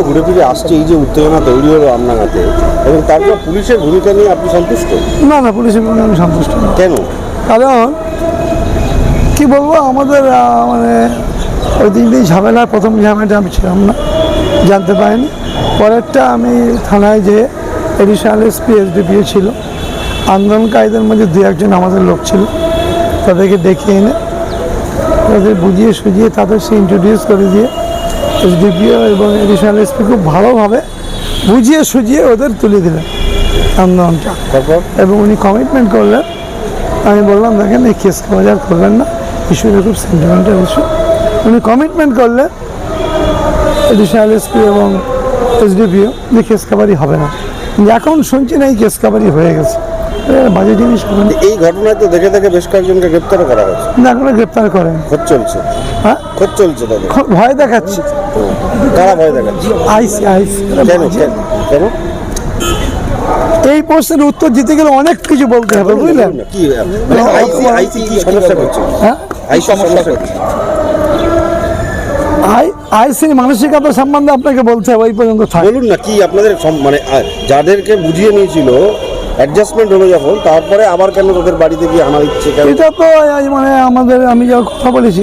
ঘুরে ফিরে আসছে, এই যে উত্তেজনা তৈরি হলো আমডাঙ্গাতে, এবং তারপর পুলিশের ভূমিকা নিয়ে আপনি সন্তুষ্ট? না না, পুলিশের কোনো আমি সন্তুষ্ট না। কেন? কারণ কি বলবো, আমাদের মানে ওই দিনটাই ঝামেলা, প্রথম ঝামেলাটা আমি ছিলাম না, জানতে পারিনি। পরেরটা আমি থানায় যে এডিশনাল এসপি এসডিপিও ছিল, আন্দোলনকারীদের মধ্যে দু একজন আমাদের লোক ছিল, তাদেরকে ডেকে এনে তাদের বুঝিয়ে সুঝিয়ে তাদের সে ইন্ট্রোডিউস করে দিয়ে এসডিপিও এবং এডিশনাল এসপি খুব ভালোভাবে বুঝিয়ে সুঝিয়ে ওদের তুলে দিলেন আন্দোলনটা। তারপর এবং উনি কমিটমেন্ট করলেন। আমি বললাম দেখেন এই কেস বাজার করবেন না, ইস্যুটা খুব সেন্টিমেন্টাল ইস্যু। উনি কমিটমেন্ট করলেন এডিশনাল এসপি এবং এসডিপিও যে কেস কাভারি হবে না। এখন শুনছি না এই কেস কাভারি হয়ে গেছে, বাজে জিনিস হবে না। এই ঘটনায় তো দেখে দেখে বেশ কয়েকজনকে গ্রেপ্তারও করা হয়েছে। না, এখনো গ্রেপ্তার করেন। খোঁজ চলছে। হ্যাঁ, খোঁজ চলছে তাদের। ভয় দেখাচ্ছি। কারা ভয় দেখাচ্ছে? আইসি আইসি কেন কেন? এই প্রশ্নের উত্তর দিতে গেলে অনেক কিছু বলতে হবে, বুঝলেন? কি আইসি কি সমস্যা করছে? হ্যাঁ, আইসি সমস্যা করছে। আইসির মানসিকতা সম্বন্ধে আপনাকে বলতে হবে, ওই পর্যন্ত থাক। বলুন না, কি আপনাদের মানে যাদেরকে বুঝিয়ে নিয়েছিল অ্যাডজাস্টমেন্ট হলো যখন, তারপরে আবার কেন তাদের বাড়িতে গিয়ে আনা দিচ্ছে কেন? এটা তো মানে আমাদের, আমি যা কথা বলেছি,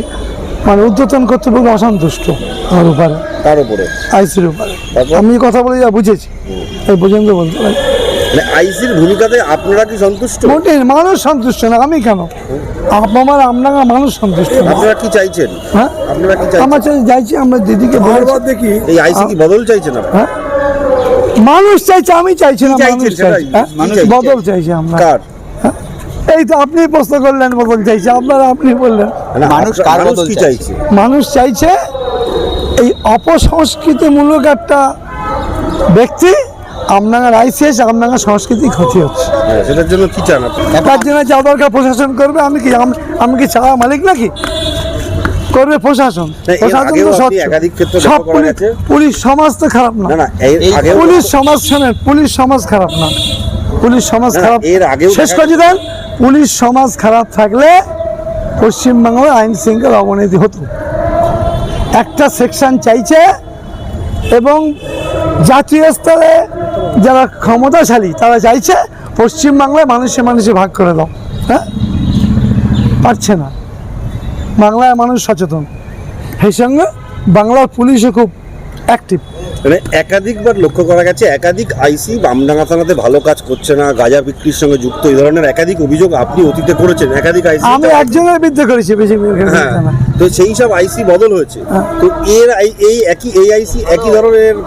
মানে ঊর্ধ্বতন কর্তৃপক্ষ অসন্তুষ্ট আমার উপরে, তার উপরে আইসির উপরে। আমি কথা বলে যা বুঝেছি এই পর্যন্ত বলতে পারি। মানে আইসির ভূমিকাতে আপনারা কি সন্তুষ্ট? মোটেই মানুষ সন্তুষ্ট না, আমি কেন, আপনার আপনারা মানুষ সন্তুষ্ট না। আপনারা কি চাইছেন? হ্যাঁ, আপনারা কি আমার চাইছেন? চাইছি আমরা দিদিকে বারবার দেখি। এই আইসি কি বদল চাইছেন আপনারা? হ্যাঁ, মানুষ চাইছে, আমি চাইছি না, চাইছেন মানুষ সেটাই? চাইছে। হ্যাঁ, কি চাইছেন? বদল চাইছি আমরা। কার? এই তো আপনি প্রশ্ন করলেন বদল চাইছে, আপনারা আপনি বললেন। মানুষ কি চাইছে? মানুষ চাইছে এই অপসংস্কৃতিমূলক একটা ব্যক্তি আপনার আইসিএস, আপনার সংস্কৃতি ক্ষতি হচ্ছে। হ্যাঁ, সেটার জন্য কি চান আপনি? তার জন্য যা দরকার প্রশাসন করবে। আমি কি চা মালিক নাকি? করবে প্রশাসন। এর প্রশাসন আগেও তো আপনি একাধিক ক্ষেত্রে সব লক্ষ্য করা গেছে। পুলিশ সমাজ তো খারাপ না। না না, এর আগেও পুলিশ সমাজ, শোনেন, পুলিশ সমাজ খারাপ না, পুলিশ সমাজ না, খারাপ। এর আগেও শেষ দেখা করে দেন, পুলিশ সমাজ খারাপ থাকলে পশ্চিমবাংলায় আইন শৃঙ্খলা অবনতি হতো। একটা সেকশন চাইছে এবং জাতীয় স্তরে যারা ক্ষমতাশালী তারা চাইছে পশ্চিমবাংলায় মানুষে মানুষে ভাগ করে দাও। হ্যাঁ, পারছে না। বাংলায় মানুষ সচেতন, সেই সঙ্গে বাংলার পুলিশও খুব অ্যাক্টিভ। মানে একাধিকবার লক্ষ্য করা গেছে একাধিক আইসি আমডাঙ্গা থানাতে ভালো কাজ করছে না, গাঁজা বিক্রির সঙ্গে যুক্ত, এই ধরনের একাধিক অভিযোগ আপনি অতীতে করেছেন। একাধিক আইসি আমি একজনের বিরুদ্ধে করেছি, বেশি হ্যাঁ, তো সেই সব আইসি বদল হয়েছে। তো এই আইসি একই ধরনের